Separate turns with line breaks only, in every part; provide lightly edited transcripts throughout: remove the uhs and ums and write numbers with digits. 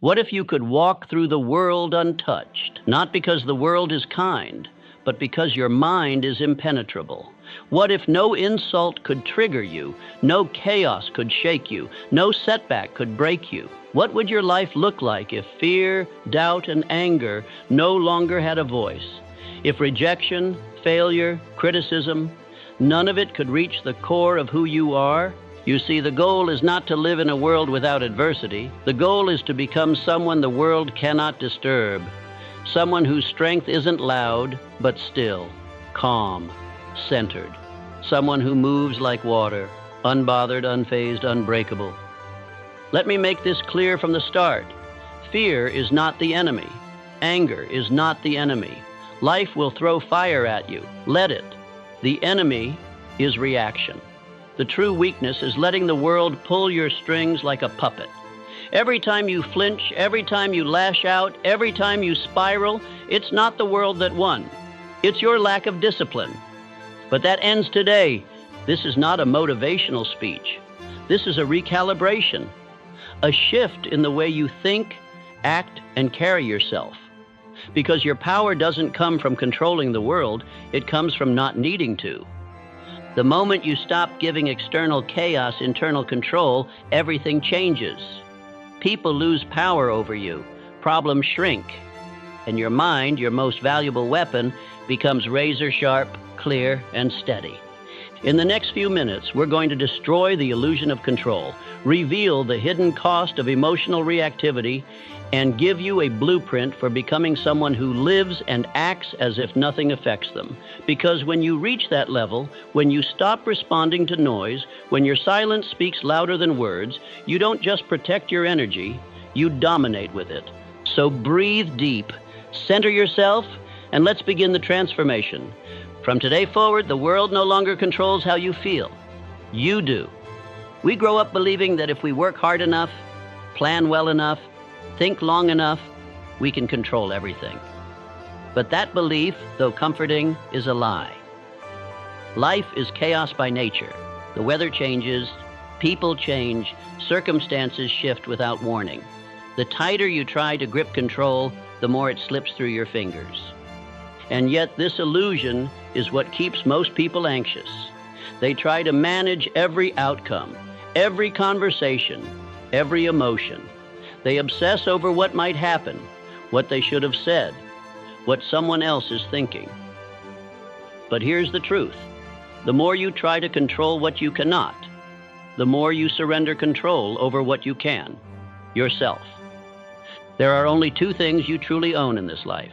What if you could walk through the world untouched, not because the world is kind, but because your mind is impenetrable? What if no insult could trigger you, no chaos could shake you, no setback could break you? What would your life look like if fear, doubt, and anger no longer had a voice? If rejection, failure, criticism, none of it could reach the core of who you are? You see, the goal is not to live in a world without adversity. The goal is to become someone the world cannot disturb, someone whose strength isn't loud, but still, calm, centered, someone who moves like water, unbothered, unfazed, unbreakable. Let me make this clear from the start. Fear is not the enemy. Anger is not the enemy. Life will throw fire at you. Let it. The enemy is reaction. The true weakness is letting the world pull your strings like a puppet. Every time you flinch, every time you lash out, every time you spiral, it's not the world that won. It's your lack of discipline. But that ends today. This is not a motivational speech. This is a recalibration, a shift in the way you think, act, and carry yourself. Because your power doesn't come from controlling the world, it comes from not needing to. The moment you stop giving external chaos internal control, everything changes. People lose power over you, problems shrink, and your mind, your most valuable weapon, becomes razor sharp, clear, and steady. In the next few minutes, we're going to destroy the illusion of control, reveal the hidden cost of emotional reactivity, and give you a blueprint for becoming someone who lives and acts as if nothing affects them. Because when you reach that level, when you stop responding to noise, when your silence speaks louder than words, you don't just protect your energy, you dominate with it. So breathe deep, center yourself, and let's begin the transformation. From today forward, the world no longer controls how you feel. You do. We grow up believing that if we work hard enough, plan well enough, think long enough, we can control everything. But that belief, though comforting, is a lie. Life is chaos by nature. The weather changes, people change, circumstances shift without warning. The tighter you try to grip control, the more it slips through your fingers. And yet this illusion is what keeps most people anxious. They try to manage every outcome, every conversation, every emotion. They obsess over what might happen, what they should have said, what someone else is thinking. But here's the truth. The more you try to control what you cannot, the more you surrender control over what you can, yourself. There are only two things you truly own in this life: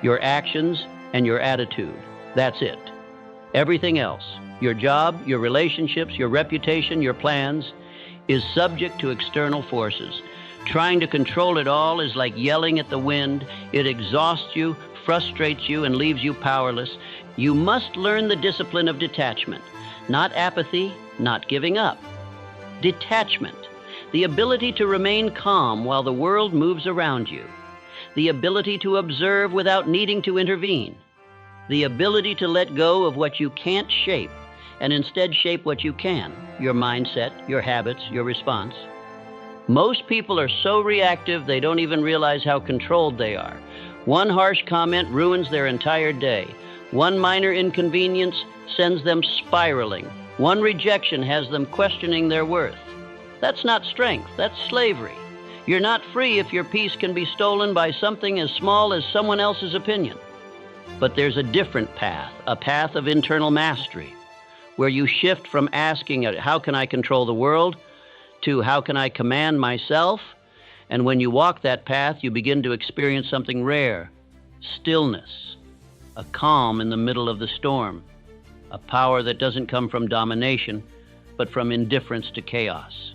your actions and your attitude. That's it. Everything else, your job, your relationships, your reputation, your plans, is subject to external forces. Trying to control it all is like yelling at the wind. It exhausts you, frustrates you, and leaves you powerless. You must learn the discipline of detachment. Not apathy, not giving up. Detachment. The ability to remain calm while the world moves around you. The ability to observe without needing to intervene. The ability to let go of what you can't shape and instead shape what you can, your mindset, your habits, your response. Most people are so reactive they don't even realize how controlled they are. One harsh comment ruins their entire day. One minor inconvenience sends them spiraling. One rejection has them questioning their worth. That's not strength, that's slavery. You're not free if your peace can be stolen by something as small as someone else's opinion. But there's a different path, a path of internal mastery, where you shift from asking, how can I control the world, to how can I command myself? And when you walk that path, you begin to experience something rare: stillness, a calm in the middle of the storm, a power that doesn't come from domination, but from indifference to chaos.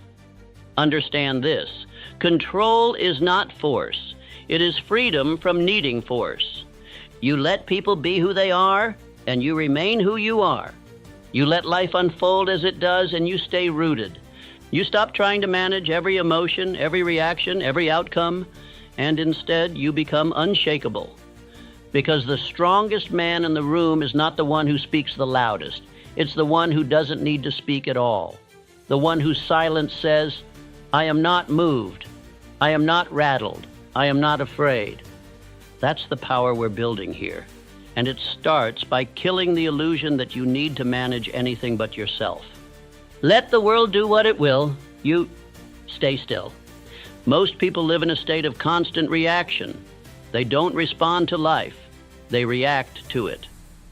Understand this: control is not force. It is freedom from needing force. You let people be who they are, and you remain who you are. You let life unfold as it does, and you stay rooted. You stop trying to manage every emotion, every reaction, every outcome, and instead you become unshakable. Because the strongest man in the room is not the one who speaks the loudest. It's the one who doesn't need to speak at all. The one whose silence says, I am not moved. I am not rattled. I am not afraid. That's the power we're building here. And it starts by killing the illusion that you need to manage anything but yourself. Let the world do what it will. You stay still. Most people live in a state of constant reaction. They don't respond to life. They react to it.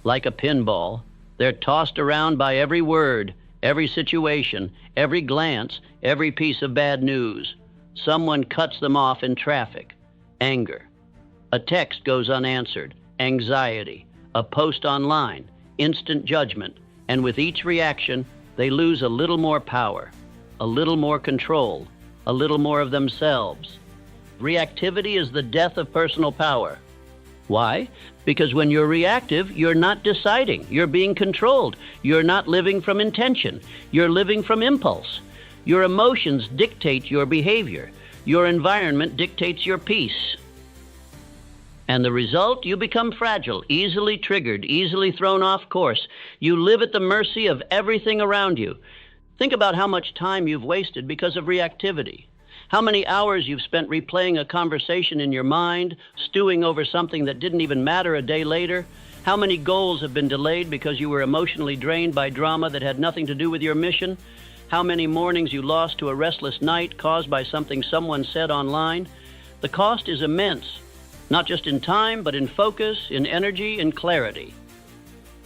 Like a pinball, they're tossed around by every word, every situation, every glance, every piece of bad news. Someone cuts them off in traffic. Anger. A text goes unanswered. Anxiety. A post online. Instant judgment. And with each reaction, they lose a little more power, a little more control, a little more of themselves. Reactivity is the death of personal power. Why? Because when you're reactive, you're not deciding. You're being controlled. You're not living from intention. You're living from impulse. Your emotions dictate your behavior. Your environment dictates your peace. And the result, you become fragile, easily triggered, easily thrown off course. You live at the mercy of everything around you. Think about how much time you've wasted because of reactivity. How many hours you've spent replaying a conversation in your mind, stewing over something that didn't even matter a day later. How many goals have been delayed because you were emotionally drained by drama that had nothing to do with your mission? How many mornings you lost to a restless night caused by something someone said online? The cost is immense, not just in time, but in focus, in energy, in clarity.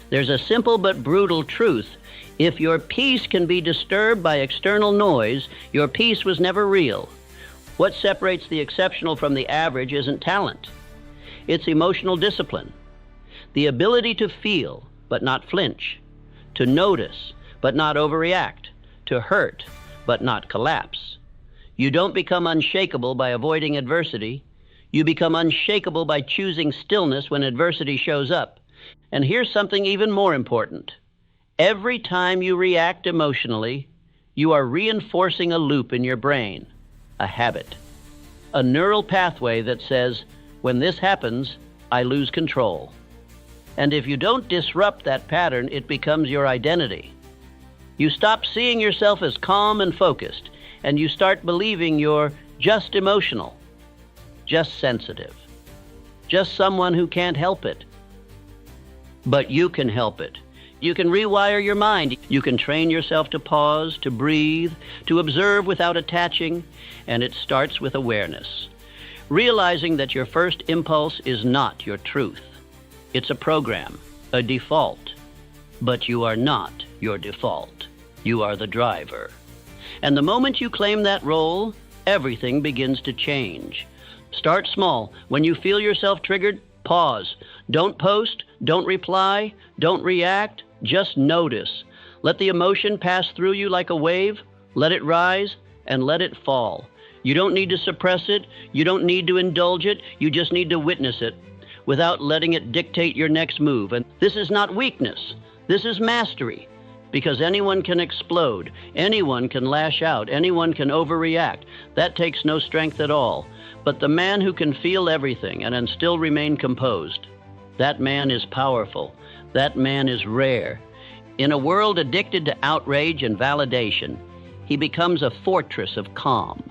There's a simple but brutal truth. If your peace can be disturbed by external noise, your peace was never real. What separates the exceptional from the average isn't talent. It's emotional discipline. The ability to feel, but not flinch. To notice, but not overreact. To hurt, but not collapse. You don't become unshakable by avoiding adversity. You become unshakable by choosing stillness when adversity shows up. And here's something even more important. Every time you react emotionally, you are reinforcing a loop in your brain, a habit, a neural pathway that says, when this happens, I lose control. And if you don't disrupt that pattern, it becomes your identity. You stop seeing yourself as calm and focused, and you start believing you're just emotional, just sensitive, just someone who can't help it. But you can help it. You can rewire your mind. You can train yourself to pause, to breathe, to observe without attaching, and it starts with awareness. Realizing that your first impulse is not your truth. It's a program, a default. But you are not your default. You are the driver. And the moment you claim that role, everything begins to change. Start small. When you feel yourself triggered, pause. Don't post, don't reply, don't react. Just notice. Let the emotion pass through you like a wave. Let it rise and let it fall. You don't need to suppress it. You don't need to indulge it. You just need to witness it without letting it dictate your next move. And this is not weakness. This is mastery. Because anyone can explode. Anyone can lash out. Anyone can overreact. That takes no strength at all. But the man who can feel everything and still remain composed, that man is powerful. That man is rare. In a world addicted to outrage and validation, he becomes a fortress of calm.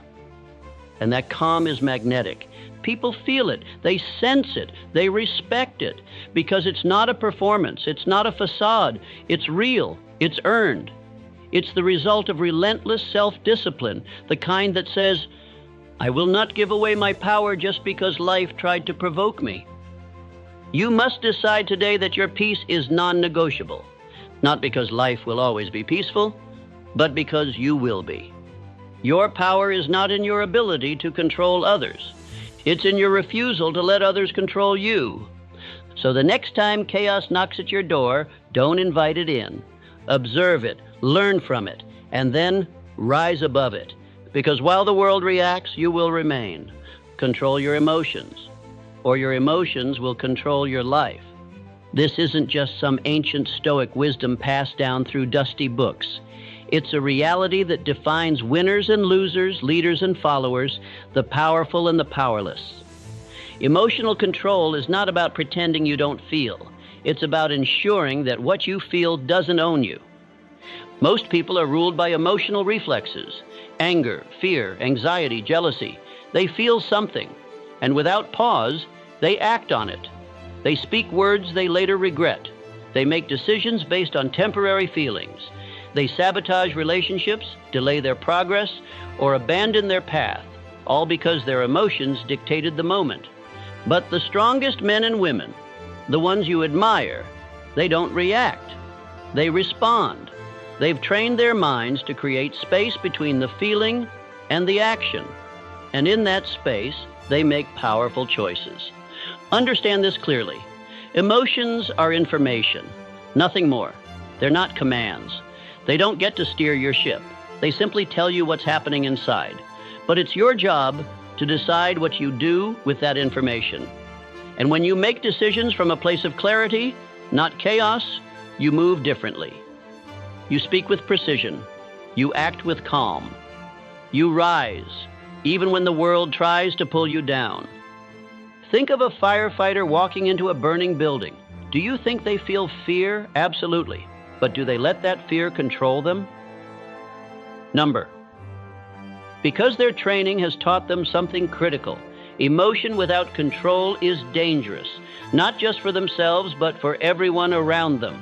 And that calm is magnetic. People feel it. They sense it. They respect it. Because it's not a performance. It's not a facade. It's real. It's earned. It's the result of relentless self-discipline, the kind that says, I will not give away my power just because life tried to provoke me. You must decide today that your peace is non-negotiable, not because life will always be peaceful, but because you will be. Your power is not in your ability to control others. It's in your refusal to let others control you. So the next time chaos knocks at your door, don't invite it in. Observe it, learn from it, and then rise above it. Because while the world reacts, you will remain. Control your emotions, or your emotions will control your life. This isn't just some ancient Stoic wisdom passed down through dusty books. It's a reality that defines winners and losers, leaders and followers, the powerful and the powerless. Emotional control is not about pretending you don't feel. It's about ensuring that what you feel doesn't own you. Most people are ruled by emotional reflexes: anger, fear, anxiety, jealousy. They feel something, and without pause, they act on it. They speak words they later regret. They make decisions based on temporary feelings. They sabotage relationships, delay their progress, or abandon their path, all because their emotions dictated the moment. But the strongest men and women, the ones you admire, they don't react. They respond. They've trained their minds to create space between the feeling and the action. And in that space, they make powerful choices. Understand this clearly. Emotions are information, nothing more. They're not commands. They don't get to steer your ship. They simply tell you what's happening inside. But it's your job to decide what you do with that information. And when you make decisions from a place of clarity, not chaos, you move differently. You speak with precision. You act with calm. You rise, even when the world tries to pull you down. Think of a firefighter walking into a burning building. Do you think they feel fear? Absolutely. But do they let that fear control them? Because their training has taught them something critical. Emotion without control is dangerous, not just for themselves, but for everyone around them.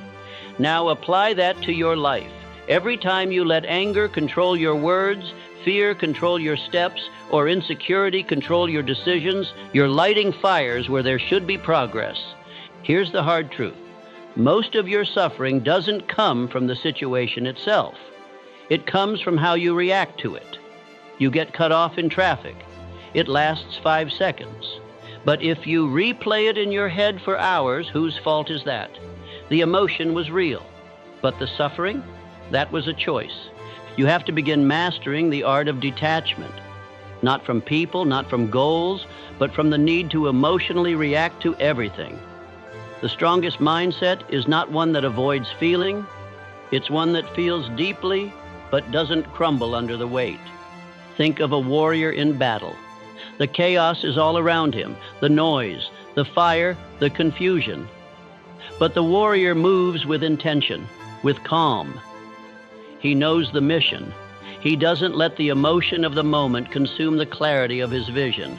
Now apply that to your life. Every time you let anger control your words, fear control your steps, or insecurity control your decisions, you're lighting fires where there should be progress. Here's the hard truth. Most of your suffering doesn't come from the situation itself. It comes from how you react to it. You get cut off in traffic. It lasts 5 seconds. But if you replay it in your head for hours, whose fault is that? The emotion was real. But the suffering? That was a choice. You have to begin mastering the art of detachment. Not from people, not from goals, but from the need to emotionally react to everything. The strongest mindset is not one that avoids feeling. It's one that feels deeply, but doesn't crumble under the weight. Think of a warrior in battle. The chaos is all around him, the noise, the fire, the confusion. But the warrior moves with intention, with calm. He knows the mission. He doesn't let the emotion of the moment consume the clarity of his vision.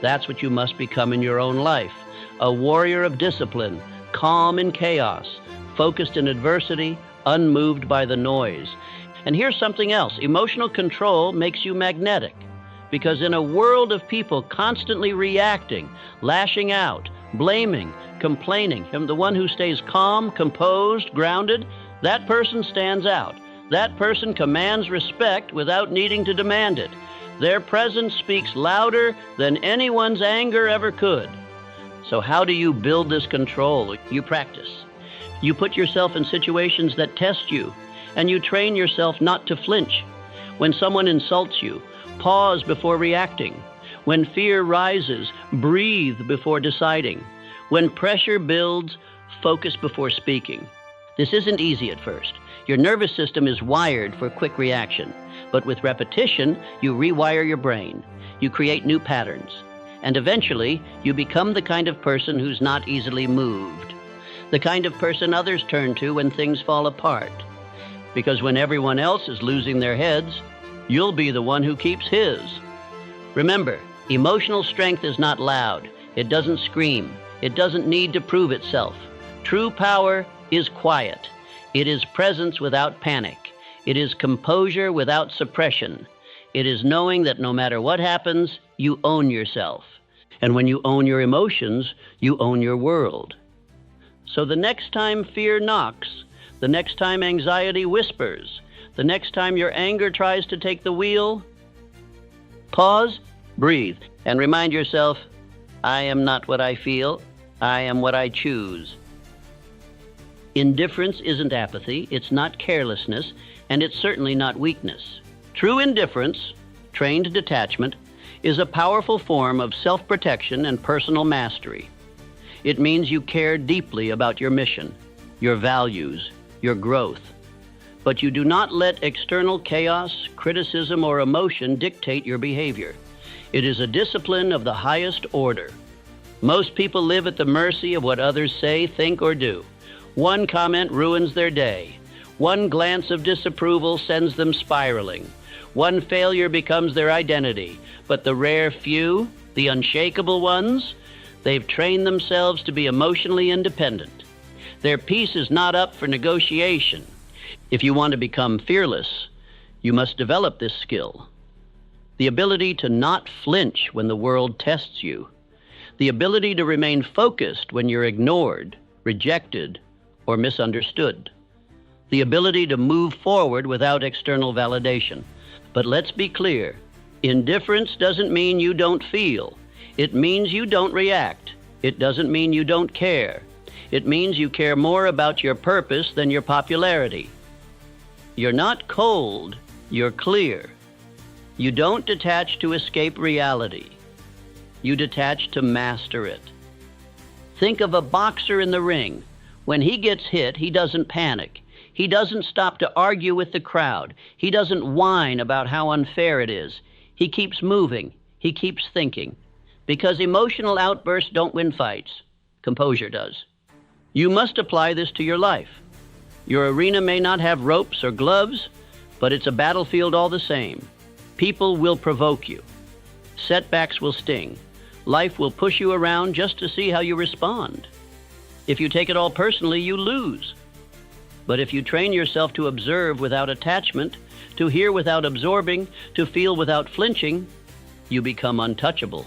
That's what you must become in your own life. A warrior of discipline, calm in chaos, focused in adversity, unmoved by the noise. And here's something else. Emotional control makes you magnetic. Because in a world of people constantly reacting, lashing out, blaming, complaining, and the one who stays calm, composed, grounded, that person stands out. That person commands respect without needing to demand it. Their presence speaks louder than anyone's anger ever could. So how do you build this control? You practice. You put yourself in situations that test you, and you train yourself not to flinch. When someone insults you, pause before reacting. When fear rises, breathe before deciding. When pressure builds, focus before speaking. This isn't easy at first. Your nervous system is wired for quick reaction, but with repetition, you rewire your brain. You create new patterns, and eventually, you become the kind of person who's not easily moved, the kind of person others turn to when things fall apart. Because when everyone else is losing their heads, you'll be the one who keeps his. Remember, emotional strength is not loud. It doesn't scream. It doesn't need to prove itself. True power is quiet. It is presence without panic. It is composure without suppression. It is knowing that no matter what happens, you own yourself. And when you own your emotions, you own your world. So the next time fear knocks, the next time anxiety whispers, the next time your anger tries to take the wheel, pause, breathe, and remind yourself, I am not what I feel, I am what I choose. Indifference isn't apathy, it's not carelessness, and it's certainly not weakness. True indifference, trained detachment, is a powerful form of self-protection and personal mastery. It means you care deeply about your mission, your values, your growth. But you do not let external chaos, criticism, or emotion dictate your behavior. It is a discipline of the highest order. Most people live at the mercy of what others say, think, or do. One comment ruins their day. One glance of disapproval sends them spiraling. One failure becomes their identity, but the rare few, the unshakable ones, they've trained themselves to be emotionally independent. Their peace is not up for negotiation. If you want to become fearless, you must develop this skill. The ability to not flinch when the world tests you. The ability to remain focused when you're ignored, rejected, or misunderstood. The ability to move forward without external validation. But let's be clear, indifference doesn't mean you don't feel. It means you don't react. It doesn't mean you don't care. It means you care more about your purpose than your popularity. You're not cold, you're clear. You don't detach to escape reality. You detach to master it. Think of a boxer in the ring. When he gets hit, he doesn't panic. He doesn't stop to argue with the crowd. He doesn't whine about how unfair it is. He keeps moving. He keeps thinking. Because emotional outbursts don't win fights. Composure does. You must apply this to your life. Your arena may not have ropes or gloves, but it's a battlefield all the same. People will provoke you. Setbacks will sting. Life will push you around just to see how you respond. If you take it all personally, you lose. But if you train yourself to observe without attachment, to hear without absorbing, to feel without flinching, you become untouchable.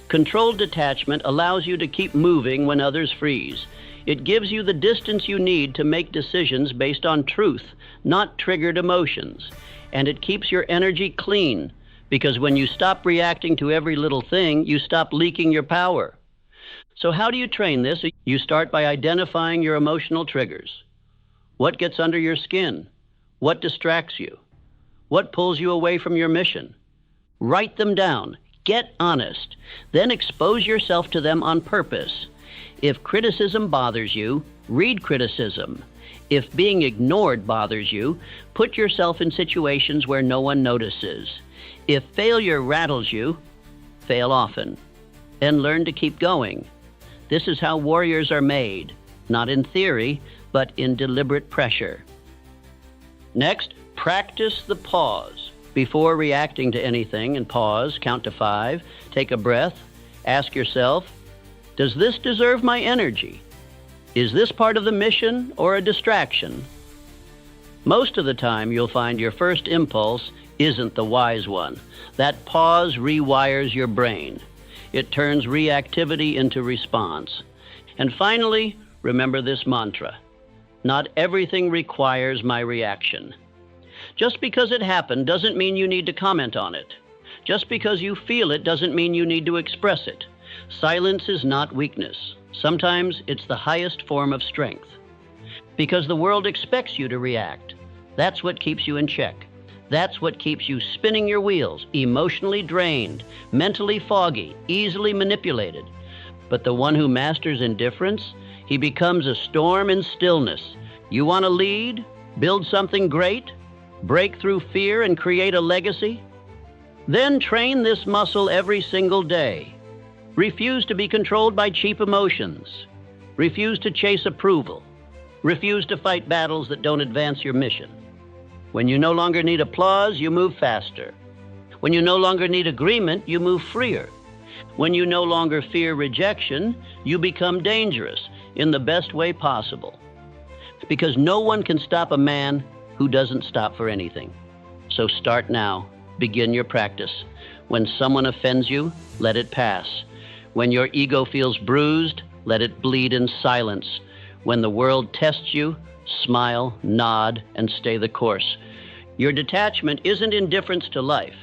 Controlled detachment allows you to keep moving when others freeze. It gives you the distance you need to make decisions based on truth, not triggered emotions. And it keeps your energy clean, because when you stop reacting to every little thing, you stop leaking your power. So how do you train this? You start by identifying your emotional triggers. What gets under your skin? What distracts you? What pulls you away from your mission? Write them down. Get honest. Then expose yourself to them on purpose. If criticism bothers you, read criticism. If being ignored bothers you, put yourself in situations where no one notices. If failure rattles you, fail often, and learn to keep going. This is how warriors are made, not in theory, but in deliberate pressure. Next, practice the pause. Before reacting to anything, and pause, count to 5, take a breath, ask yourself, does this deserve my energy? Is this part of the mission or a distraction? Most of the time, you'll find your first impulse isn't the wise one. That pause rewires your brain. It turns reactivity into response. And finally, remember this mantra. Not everything requires my reaction. Just because it happened doesn't mean you need to comment on it. Just because you feel it doesn't mean you need to express it. Silence is not weakness. Sometimes it's the highest form of strength. Because the world expects you to react. That's what keeps you in check. That's what keeps you spinning your wheels, emotionally drained, mentally foggy, easily manipulated. But the one who masters indifference, he becomes a storm in stillness. You want to lead, build something great, break through fear and create a legacy? Then train this muscle every single day. Refuse to be controlled by cheap emotions. Refuse to chase approval. Refuse to fight battles that don't advance your mission. When you no longer need applause, you move faster. When you no longer need agreement, you move freer. When you no longer fear rejection, you become dangerous in the best way possible. Because no one can stop a man who doesn't stop for anything. So start now. Begin your practice. When someone offends you, let it pass. When your ego feels bruised, let it bleed in silence. When the world tests you, smile, nod, and stay the course. Your detachment isn't indifference to life.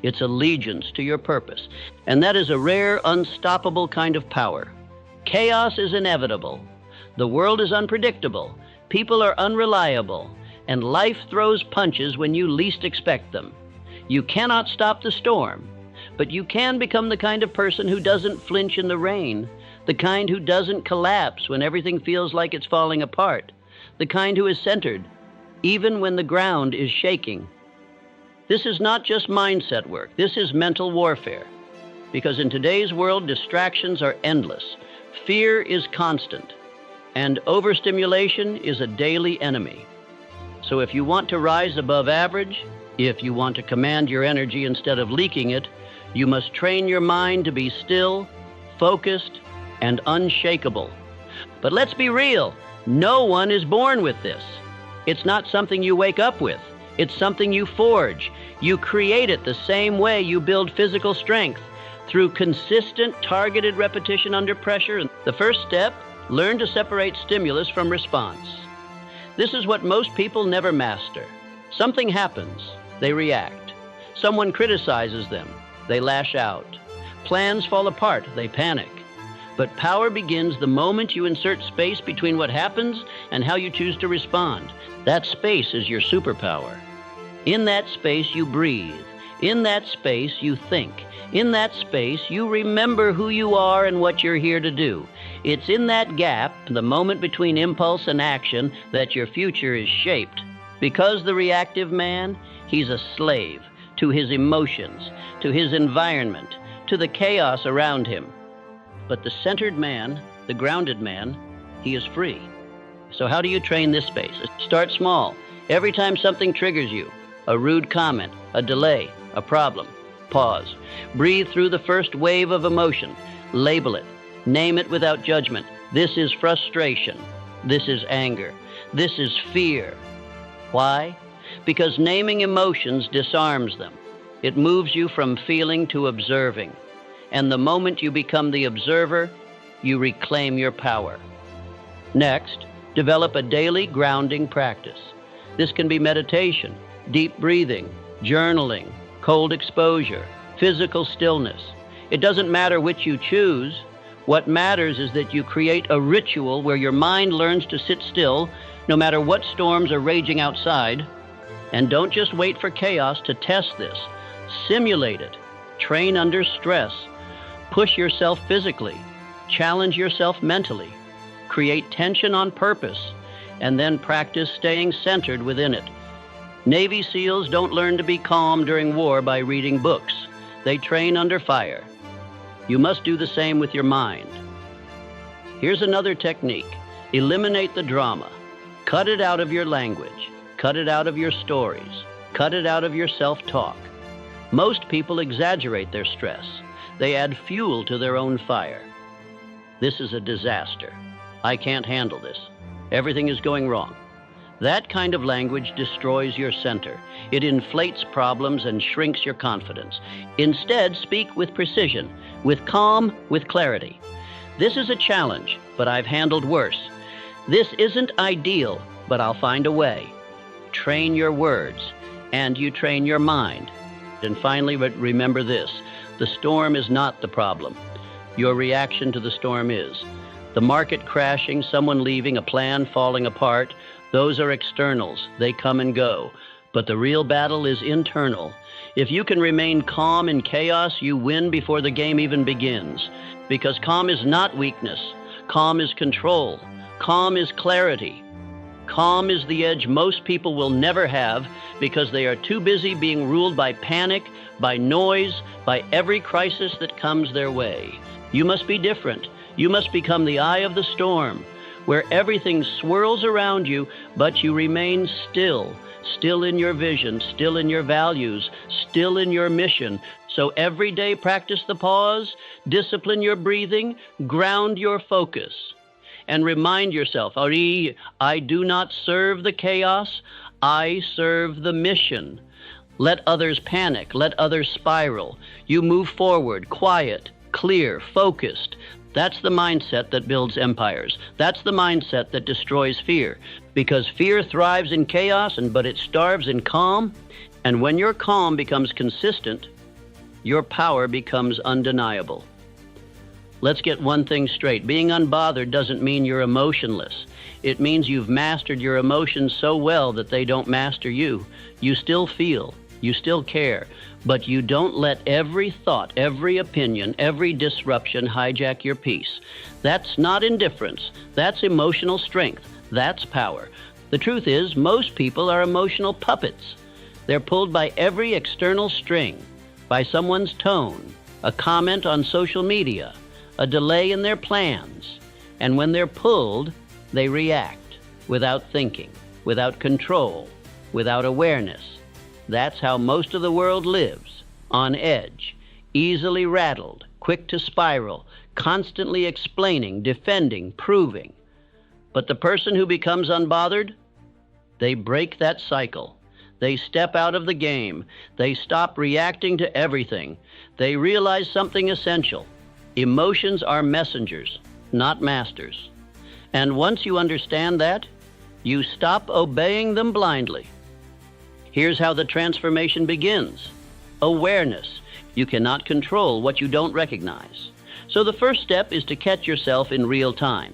It's allegiance to your purpose. And that is a rare, unstoppable kind of power. Chaos is inevitable. The world is unpredictable. People are unreliable. And life throws punches when you least expect them. You cannot stop the storm, but you can become the kind of person who doesn't flinch in the rain, the kind who doesn't collapse when everything feels like it's falling apart, the kind who is centered, even when the ground is shaking. This is not just mindset work. This is mental warfare. Because in today's world, distractions are endless. Fear is constant. And overstimulation is a daily enemy. So if you want to rise above average, If you want to command your energy instead of leaking it, you must train your mind to be still, focused, and unshakable. But let's be real, no one is born with this. It's not something you wake up with. It's something you forge. You create it the same way you build physical strength, through consistent, targeted repetition under pressure. The first step, learn to separate stimulus from response. This is what most people never master. Something happens, they react. Someone criticizes them, they lash out. Plans fall apart, they panic. But power begins the moment you insert space between what happens and how you choose to respond. That space is your superpower. In that space, you breathe. In that space, you think. In that space, you remember who you are and what you're here to do. It's in that gap, the moment between impulse and action, that your future is shaped. Because the reactive man, he's a slave to his emotions, to his environment, to the chaos around him. But the centered man, the grounded man, he is free. So how do you train this space? Start small. Every time something triggers you, a rude comment, a delay, a problem, pause. Breathe through the first wave of emotion. Label it. Name it without judgment. This is frustration. This is anger. This is fear. Why? Because naming emotions disarms them. It moves you from feeling to observing. And the moment you become the observer, you reclaim your power. Next, develop a daily grounding practice. This can be meditation, deep breathing, journaling, cold exposure, physical stillness. It doesn't matter which you choose. What matters is that you create a ritual where your mind learns to sit still no matter what storms are raging outside. And don't just wait for chaos to test this. Simulate it. Train under stress. Push yourself physically. Challenge yourself mentally. Create tension on purpose, and then practice staying centered within it. Navy SEALs don't learn to be calm during war by reading books. They train under fire. You must do the same with your mind. Here's another technique. Eliminate the drama. Cut it out of your language. Cut it out of your stories. Cut it out of your self-talk. Most people exaggerate their stress. They add fuel to their own fire. This is a disaster. I can't handle this. Everything is going wrong. That kind of language destroys your center. It inflates problems and shrinks your confidence. Instead, speak with precision, with calm, with clarity. This is a challenge, but I've handled worse. This isn't ideal, but I'll find a way. Train your words, and you train your mind. And finally, remember this. The storm is not the problem. Your reaction to the storm is. The market crashing, someone leaving, a plan falling apart, those are externals. They come and go. But the real battle is internal. If you can remain calm in chaos, you win before the game even begins. Because calm is not weakness. Calm is control. Calm is clarity. Calm is the edge most people will never have because they are too busy being ruled by panic, by noise, by every crisis that comes their way. You must be different. You must become the eye of the storm, where everything swirls around you, but you remain still, still in your vision, still in your values, still in your mission. So every day practice the pause, discipline your breathing, ground your focus. And remind yourself, Ari, I do not serve the chaos, I serve the mission. Let others panic, let others spiral. You move forward, quiet, clear, focused. That's the mindset that builds empires. That's the mindset that destroys fear. Because fear thrives in chaos, but it starves in calm. And when your calm becomes consistent, your power becomes undeniable. Let's get one thing straight. Being unbothered doesn't mean you're emotionless. It means you've mastered your emotions so well that they don't master you. You still feel, you still care, but you don't let every thought, every opinion, every disruption hijack your peace. That's not indifference. That's emotional strength. That's power. The truth is, most people are emotional puppets. They're pulled by every external string, by someone's tone, a comment on social media, a delay in their plans. And when they're pulled, they react without thinking, without control, without awareness. That's how most of the world lives, on edge, easily rattled, quick to spiral, constantly explaining, defending, proving. But the person who becomes unbothered, they break that cycle. They step out of the game. They stop reacting to everything. They realize something essential. Emotions are messengers, not masters. And once you understand that, you stop obeying them blindly. Here's how the transformation begins. Awareness. You cannot control what you don't recognize. So the first step is to catch yourself in real time.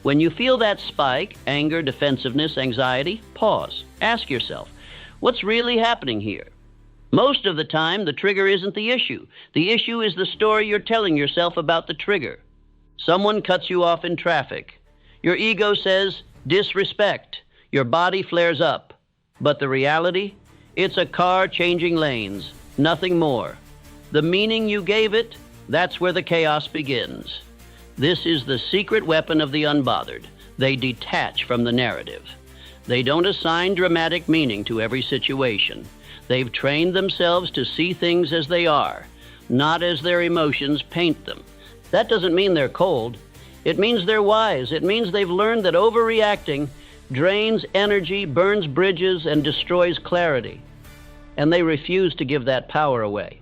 When you feel that spike, anger, defensiveness, anxiety, pause. Ask yourself, what's really happening here? Most of the time, the trigger isn't the issue. The issue is the story you're telling yourself about the trigger. Someone cuts you off in traffic. Your ego says, disrespect. Your body flares up. But the reality? It's a car changing lanes, nothing more. The meaning you gave it, that's where the chaos begins. This is the secret weapon of the unbothered. They detach from the narrative. They don't assign dramatic meaning to every situation. They've trained themselves to see things as they are, not as their emotions paint them. That doesn't mean they're cold. It means they're wise. It means they've learned that overreacting drains energy, burns bridges, and destroys clarity. And they refuse to give that power away.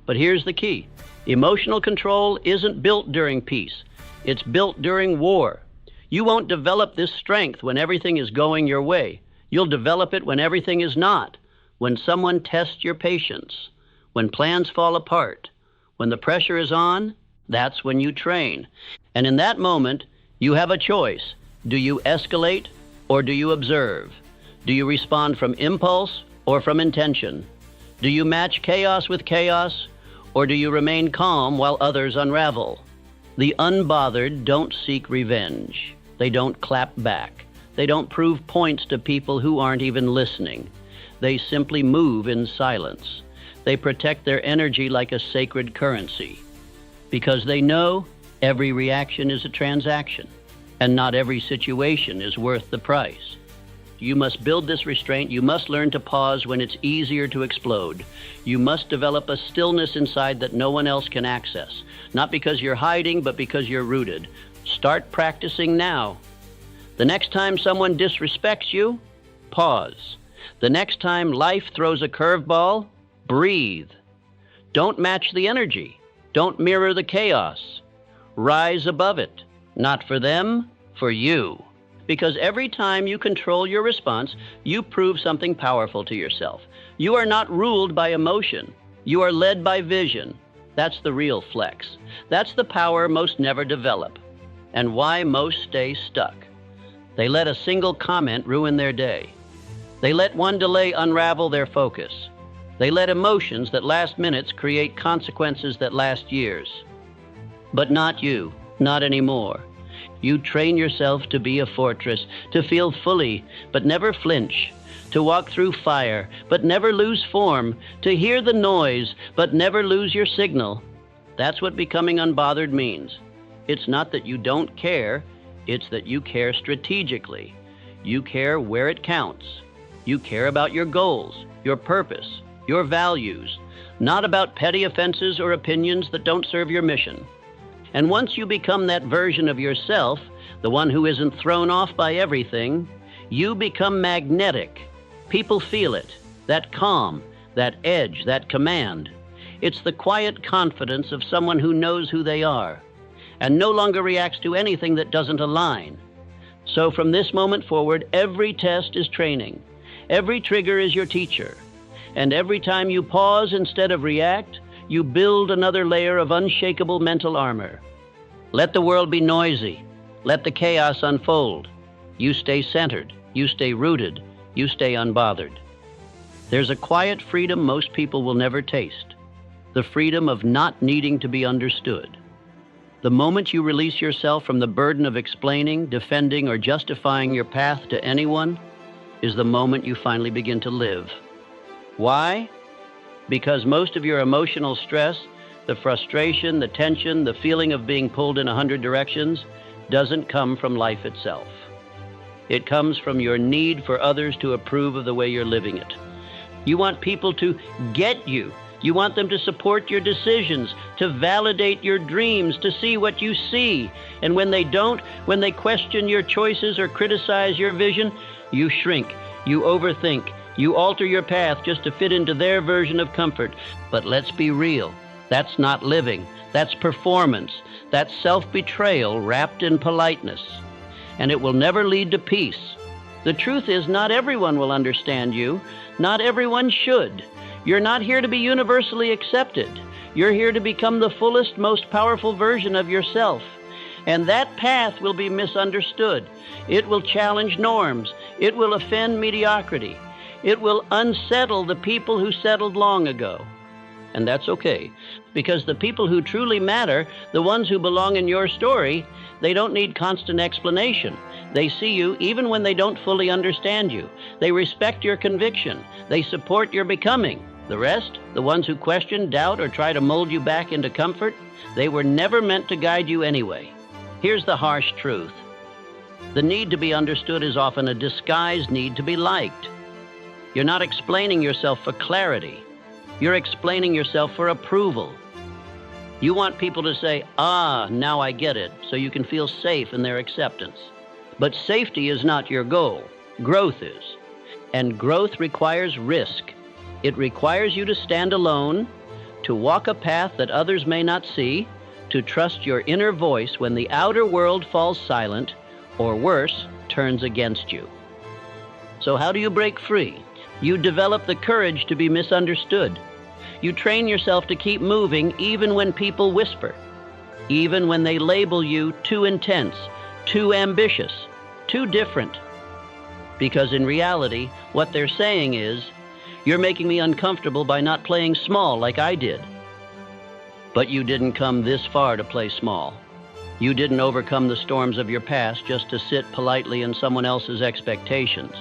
But here's the key. Emotional control isn't built during peace. It's built during war. You won't develop this strength when everything is going your way. You'll develop it when everything is not, when someone tests your patience, when plans fall apart, when the pressure is on. That's when you train. And in that moment, you have a choice. Do you escalate or do you observe? Do you respond from impulse or from intention? Do you match chaos with chaos or do you remain calm while others unravel? The unbothered don't seek revenge. They don't clap back. They don't prove points to people who aren't even listening. They simply move in silence. They protect their energy like a sacred currency because they know every reaction is a transaction. And not every situation is worth the price. You must build this restraint. You must learn to pause when it's easier to explode. You must develop a stillness inside that no one else can access. Not because you're hiding, but because you're rooted. Start practicing now. The next time someone disrespects you, pause. The next time life throws a curveball, breathe. Don't match the energy. Don't mirror the chaos. Rise above it. Not for them, for you. Because every time you control your response, you prove something powerful to yourself. You are not ruled by emotion. You are led by vision. That's the real flex. That's the power most never develop, and why most stay stuck. They let a single comment ruin their day. They let one delay unravel their focus. They let emotions that last minutes create consequences that last years. But not you, not anymore. You train yourself to be a fortress, to feel fully, but never flinch, to walk through fire, but never lose form, to hear the noise, but never lose your signal. That's what becoming unbothered means. It's not that you don't care, it's that you care strategically. You care where it counts. You care about your goals, your purpose, your values, not about petty offenses or opinions that don't serve your mission. And once you become that version of yourself, the one who isn't thrown off by everything, you become magnetic. People feel it, that calm, that edge, that command. It's the quiet confidence of someone who knows who they are and no longer reacts to anything that doesn't align. So from this moment forward, every test is training. Every trigger is your teacher. And every time you pause instead of react, you build another layer of unshakable mental armor. Let the world be noisy. Let the chaos unfold. You stay centered. You stay rooted. You stay unbothered. There's a quiet freedom most people will never taste. The freedom of not needing to be understood. The moment you release yourself from the burden of explaining, defending, or justifying your path to anyone is the moment you finally begin to live. Why? Because most of your emotional stress, the frustration, the tension, the feeling of being pulled in 100 directions, doesn't come from life itself. It comes from your need for others to approve of the way you're living it. You want people to get you. You want them to support your decisions, to validate your dreams, to see what you see. And when they don't, when they question your choices or criticize your vision, you shrink, you overthink, you alter your path just to fit into their version of comfort. But let's be real. That's not living. That's performance. That's self-betrayal wrapped in politeness. And it will never lead to peace. The truth is, not everyone will understand you. Not everyone should. You're not here to be universally accepted. You're here to become the fullest, most powerful version of yourself. And that path will be misunderstood. It will challenge norms. It will offend mediocrity. It will unsettle the people who settled long ago. And that's okay, because the people who truly matter, the ones who belong in your story, they don't need constant explanation. They see you even when they don't fully understand you. They respect your conviction. They support your becoming. The rest, the ones who question, doubt, or try to mold you back into comfort, they were never meant to guide you anyway. Here's the harsh truth. The need to be understood is often a disguised need to be liked. You're not explaining yourself for clarity. You're explaining yourself for approval. You want people to say, "Ah, now I get it," so you can feel safe in their acceptance. But safety is not your goal. Growth is. And growth requires risk. It requires you to stand alone, to walk a path that others may not see, to trust your inner voice when the outer world falls silent, or worse, turns against you. So how do you break free? You develop the courage to be misunderstood. You train yourself to keep moving even when people whisper, even when they label you too intense, too ambitious, too different. Because in reality, what they're saying is, "You're making me uncomfortable by not playing small like I did." But you didn't come this far to play small. You didn't overcome the storms of your past just to sit politely in someone else's expectations.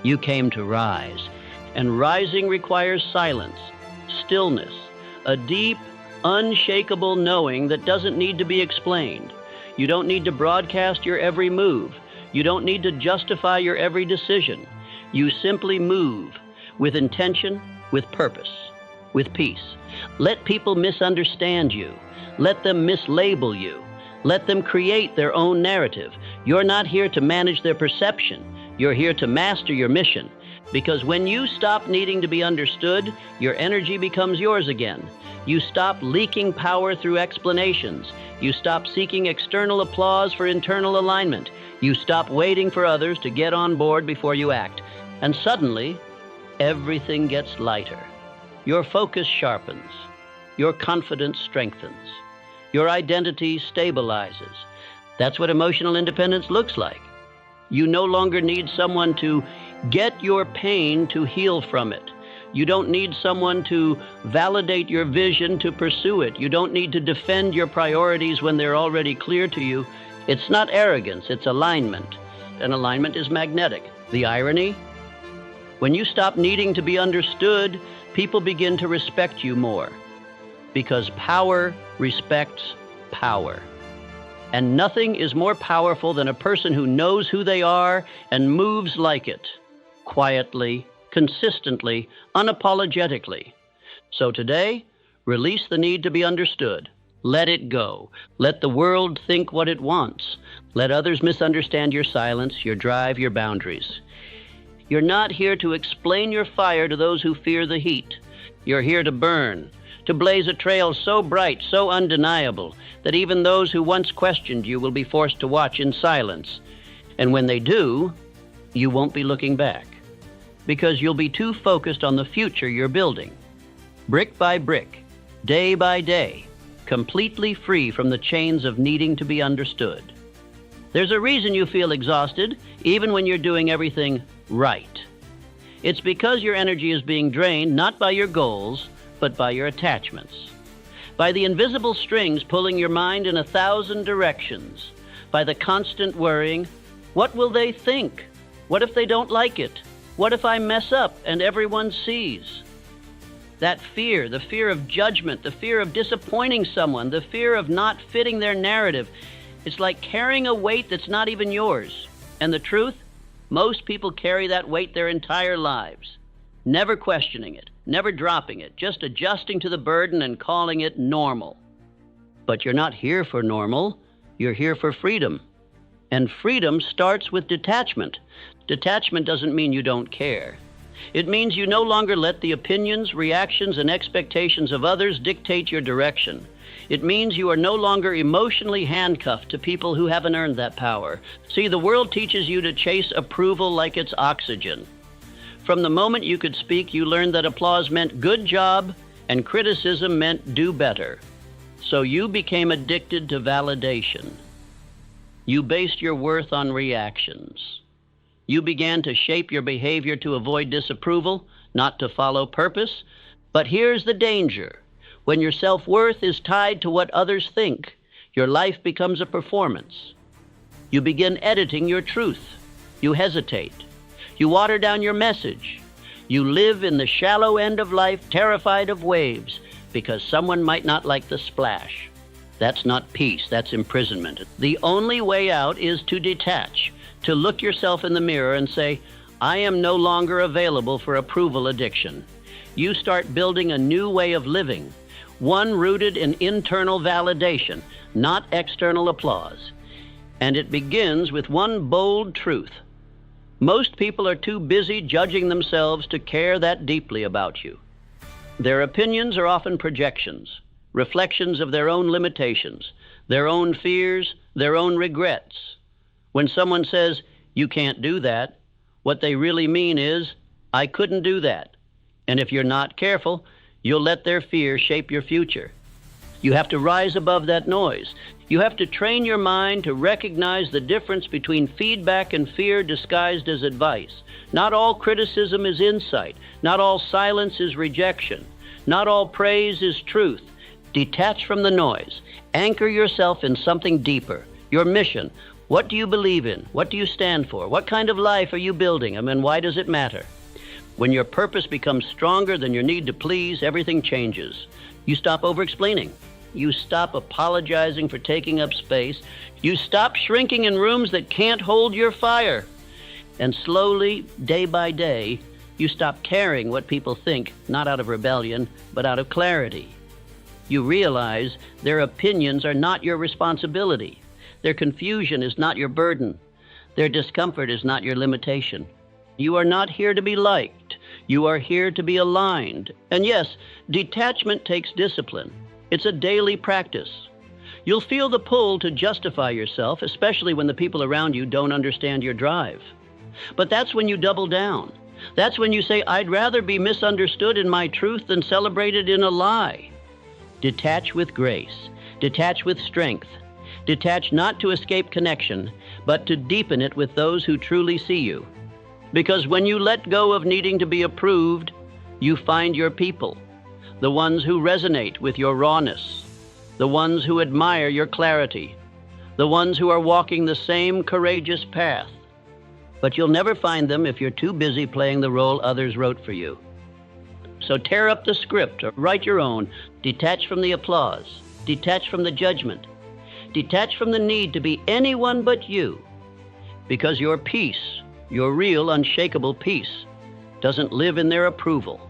You came to rise, and rising requires silence, stillness, a deep, unshakable knowing that doesn't need to be explained. You don't need to broadcast your every move. You don't need to justify your every decision. You simply move with intention, with purpose, with peace. Let people misunderstand you. Let them mislabel you. Let them create their own narrative. You're not here to manage their perception. You're here to master your mission. Because when you stop needing to be understood, your energy becomes yours again. You stop leaking power through explanations. You stop seeking external applause for internal alignment. You stop waiting for others to get on board before you act. And suddenly, everything gets lighter. Your focus sharpens. Your confidence strengthens. Your identity stabilizes. That's what emotional independence looks like. You no longer need someone to get your pain to heal from it. You don't need someone to validate your vision to pursue it. You don't need to defend your priorities when they're already clear to you. It's not arrogance, it's alignment. And alignment is magnetic. The irony? When you stop needing to be understood, people begin to respect you more. Because power respects power. And nothing is more powerful than a person who knows who they are and moves like it, quietly, consistently, unapologetically. So today, release the need to be understood. Let it go. Let the world think what it wants. Let others misunderstand your silence, your drive, your boundaries. You're not here to explain your fire to those who fear the heat. You're here to burn, to blaze a trail so bright, so undeniable, that even those who once questioned you will be forced to watch in silence. And when they do, you won't be looking back, because you'll be too focused on the future you're building. Brick by brick, day by day, completely free from the chains of needing to be understood. There's a reason you feel exhausted, even when you're doing everything right. It's because your energy is being drained not by your goals, but by your attachments. By the invisible strings pulling your mind in 1,000 directions. By the constant worrying, what will they think? What if they don't like it? What if I mess up and everyone sees? That fear, the fear of judgment, the fear of disappointing someone, the fear of not fitting their narrative, it's like carrying a weight that's not even yours. And the truth, most people carry that weight their entire lives. never questioning it, never dropping it, just adjusting to the burden and calling it normal. But you're not here for normal, you're here for freedom. And freedom starts with detachment. Detachment doesn't mean you don't care. It means you no longer let the opinions, reactions, and expectations of others dictate your direction. It means you are no longer emotionally handcuffed to people who haven't earned that power. See, the world teaches you to chase approval like it's oxygen. From the moment you could speak, you learned that applause meant good job and criticism meant do better. So you became addicted to validation. You based your worth on reactions. You began to shape your behavior to avoid disapproval, not to follow purpose. But here's the danger. When your self-worth is tied to what others think, your life becomes a performance. You begin editing your truth. You hesitate. You water down your message. You live in the shallow end of life, terrified of waves, because someone might not like the splash. That's not peace, that's imprisonment. The only way out is to detach, to look yourself in the mirror and say, I am no longer available for approval addiction. You start building a new way of living, one rooted in internal validation, not external applause. And it begins with one bold truth. Most people are too busy judging themselves to care that deeply about you. Their opinions are often projections, reflections of their own limitations, their own fears, their own regrets. When someone says, you can't do that, what they really mean is, I couldn't do that. And if you're not careful, you'll let their fear shape your future. You have to rise above that noise. You have to train your mind to recognize the difference between feedback and fear disguised as advice. Not all criticism is insight. Not all silence is rejection. Not all praise is truth. Detach from the noise. Anchor yourself in something deeper. Your mission. What do you believe in? What do you stand for? What kind of life are you building? And why does it matter? When your purpose becomes stronger than your need to please, everything changes. You stop over-explaining. You stop apologizing for taking up space. You stop shrinking in rooms that can't hold your fire. And slowly, day by day, you stop caring what people think, not out of rebellion, but out of clarity. You realize their opinions are not your responsibility. Their confusion is not your burden. Their discomfort is not your limitation. You are not here to be liked. You are here to be aligned. And yes, detachment takes discipline. It's a daily practice. You'll feel the pull to justify yourself, especially when the people around you don't understand your drive. But that's when you double down. That's when you say, I'd rather be misunderstood in my truth than celebrated in a lie. Detach with grace. Detach with strength. Detach not to escape connection, but to deepen it with those who truly see you. Because when you let go of needing to be approved, you find your people. The ones who resonate with your rawness, the ones who admire your clarity, the ones who are walking the same courageous path. But you'll never find them if you're too busy playing the role others wrote for you. So tear up the script or write your own. Detach from the applause. Detach from the judgment. Detach from the need to be anyone but you. Because your peace, your real unshakable peace, doesn't live in their approval.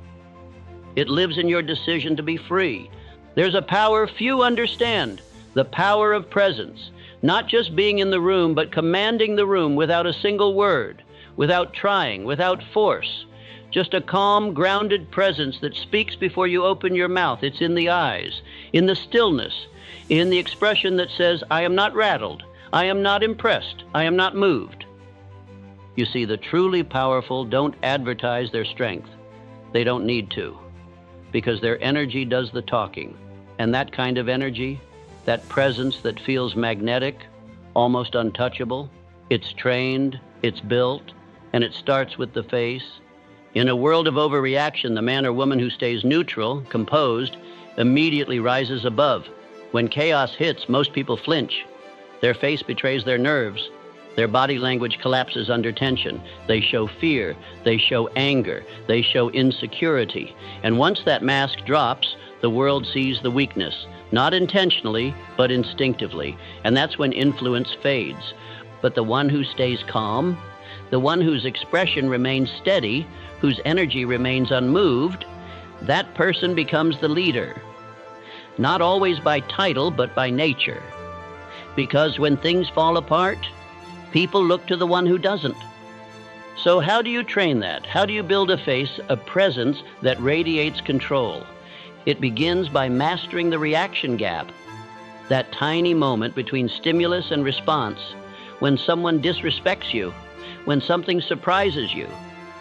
It lives in your decision to be free. There's a power few understand, the power of presence. Not just being in the room, but commanding the room without a single word, without trying, without force. Just a calm, grounded presence that speaks before you open your mouth. It's in the eyes, in the stillness, in the expression that says, I am not rattled, I am not impressed, I am not moved. You see, the truly powerful don't advertise their strength. They don't need to, because their energy does the talking. And that kind of energy, that presence that feels magnetic, almost untouchable, it's trained, it's built, and it starts with the face. In a world of overreaction, the man or woman who stays neutral, composed, immediately rises above. When chaos hits, most people flinch. Their face betrays their nerves. Their body language collapses under tension. They show fear. They show anger. They show insecurity. And once that mask drops, the world sees the weakness, not intentionally, but instinctively. And that's when influence fades. But the one who stays calm, the one whose expression remains steady, whose energy remains unmoved, that person becomes the leader. Not always by title, but by nature. Because when things fall apart, people look to the one who doesn't. So how do you train that? How do you build a face, a presence that radiates control? It begins by mastering the reaction gap, that tiny moment between stimulus and response, when someone disrespects you, when something surprises you,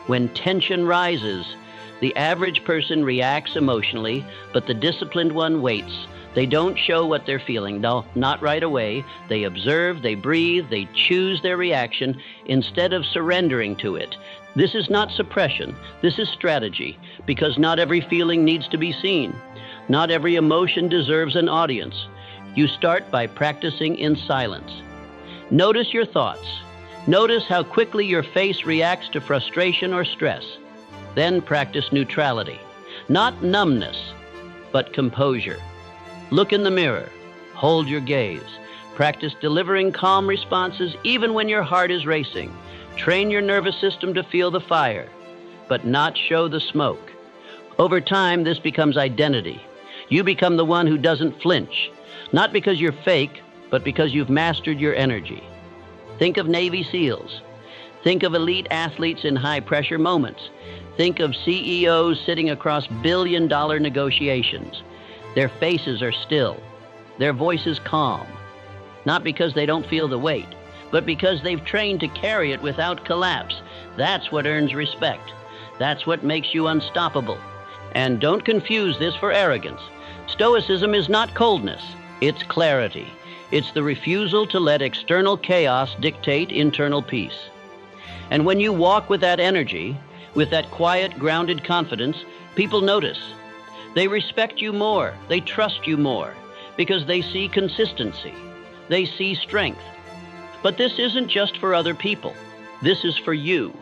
when tension rises. The average person reacts emotionally, but the disciplined one waits. They don't show what they're feeling. No, not right away. They observe, they breathe, they choose their reaction instead of surrendering to it. This is not suppression. This is strategy, because not every feeling needs to be seen. Not every emotion deserves an audience. You start by practicing in silence. Notice your thoughts. Notice how quickly your face reacts to frustration or stress. Then practice neutrality. Not numbness, but composure. Look in the mirror. Hold your gaze. Practice delivering calm responses even when your heart is racing. Train your nervous system to feel the fire, but not show the smoke. Over time, this becomes identity. You become the one who doesn't flinch, not because you're fake, but because you've mastered your energy. Think of Navy SEALs. Think of elite athletes in high-pressure moments. Think of CEOs sitting across billion-dollar negotiations. Their faces are still, their voices calm, not because they don't feel the weight, but because they've trained to carry it without collapse. That's what earns respect. That's what makes you unstoppable. And don't confuse this for arrogance. Stoicism is not coldness, it's clarity. It's the refusal to let external chaos dictate internal peace. And when you walk with that energy, with that quiet, grounded confidence, people notice. They respect you more, they trust you more, because they see consistency, they see strength. But this isn't just for other people, this is for you,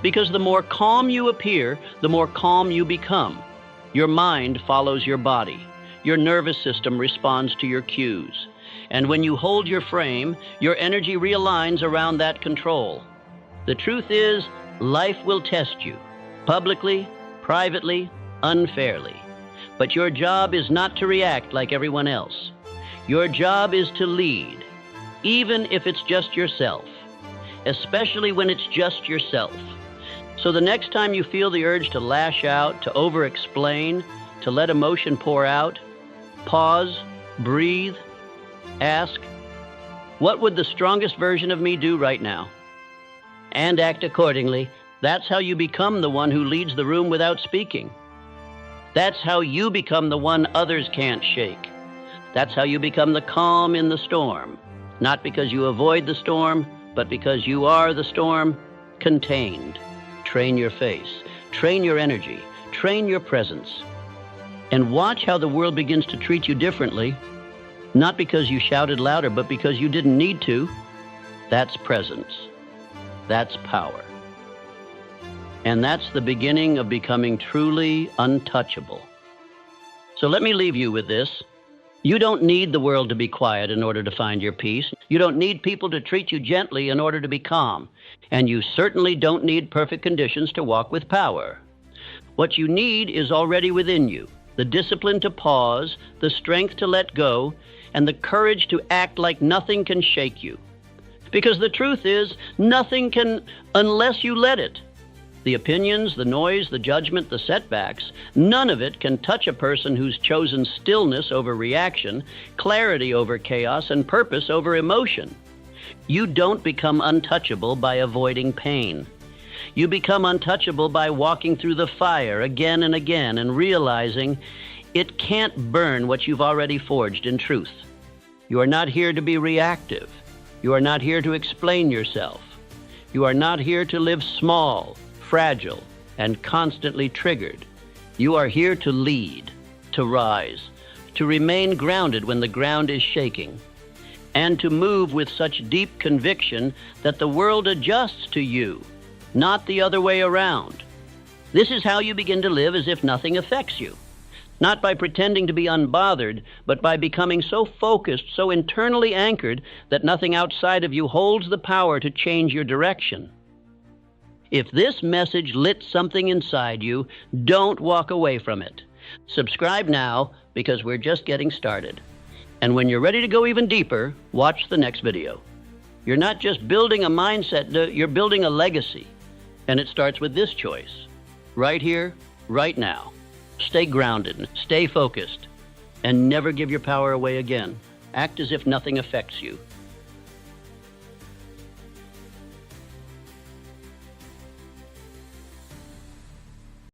because the more calm you appear, the more calm you become. Your mind follows your body, your nervous system responds to your cues, and when you hold your frame, your energy realigns around that control. The truth is, life will test you, publicly, privately, unfairly. But your job is not to react like everyone else. Your job is to lead, even if it's just yourself, especially when it's just yourself. So the next time you feel the urge to lash out, to over-explain, to let emotion pour out, pause, breathe, ask, what would the strongest version of me do right now? And act accordingly. That's how you become the one who leads the room without speaking. That's how you become the one others can't shake. That's how you become the calm in the storm. Not because you avoid the storm, but because you are the storm, contained. Train your face, train your energy, train your presence. And watch how the world begins to treat you differently, not because you shouted louder, but because you didn't need to. That's presence. That's power. And that's the beginning of becoming truly untouchable. So let me leave you with this. You don't need the world to be quiet in order to find your peace. You don't need people to treat you gently in order to be calm. And you certainly don't need perfect conditions to walk with power. What you need is already within you. The discipline to pause, the strength to let go, and the courage to act like nothing can shake you. Because the truth is, nothing can unless you let it. The opinions, the noise, the judgment, the setbacks, none of it can touch a person who's chosen stillness over reaction, clarity over chaos, and purpose over emotion. You don't become untouchable by avoiding pain. You become untouchable by walking through the fire again and again and realizing it can't burn what you've already forged in truth. You are not here to be reactive. You are not here to explain yourself. You are not here to live small, fragile, and constantly triggered. You are here to lead, to rise, to remain grounded when the ground is shaking, and to move with such deep conviction that the world adjusts to you, not the other way around. This is how you begin to live as if nothing affects you, not by pretending to be unbothered, but by becoming so focused, so internally anchored that nothing outside of you holds the power to change your direction. If this message lit something inside you, don't walk away from it. Subscribe now because we're just getting started. And when you're ready to go even deeper, watch the next video. You're not just building a mindset, you're building a legacy. And it starts with this choice. Right here, right now. Stay grounded, stay focused, and never give your power away again. Act as if nothing affects you.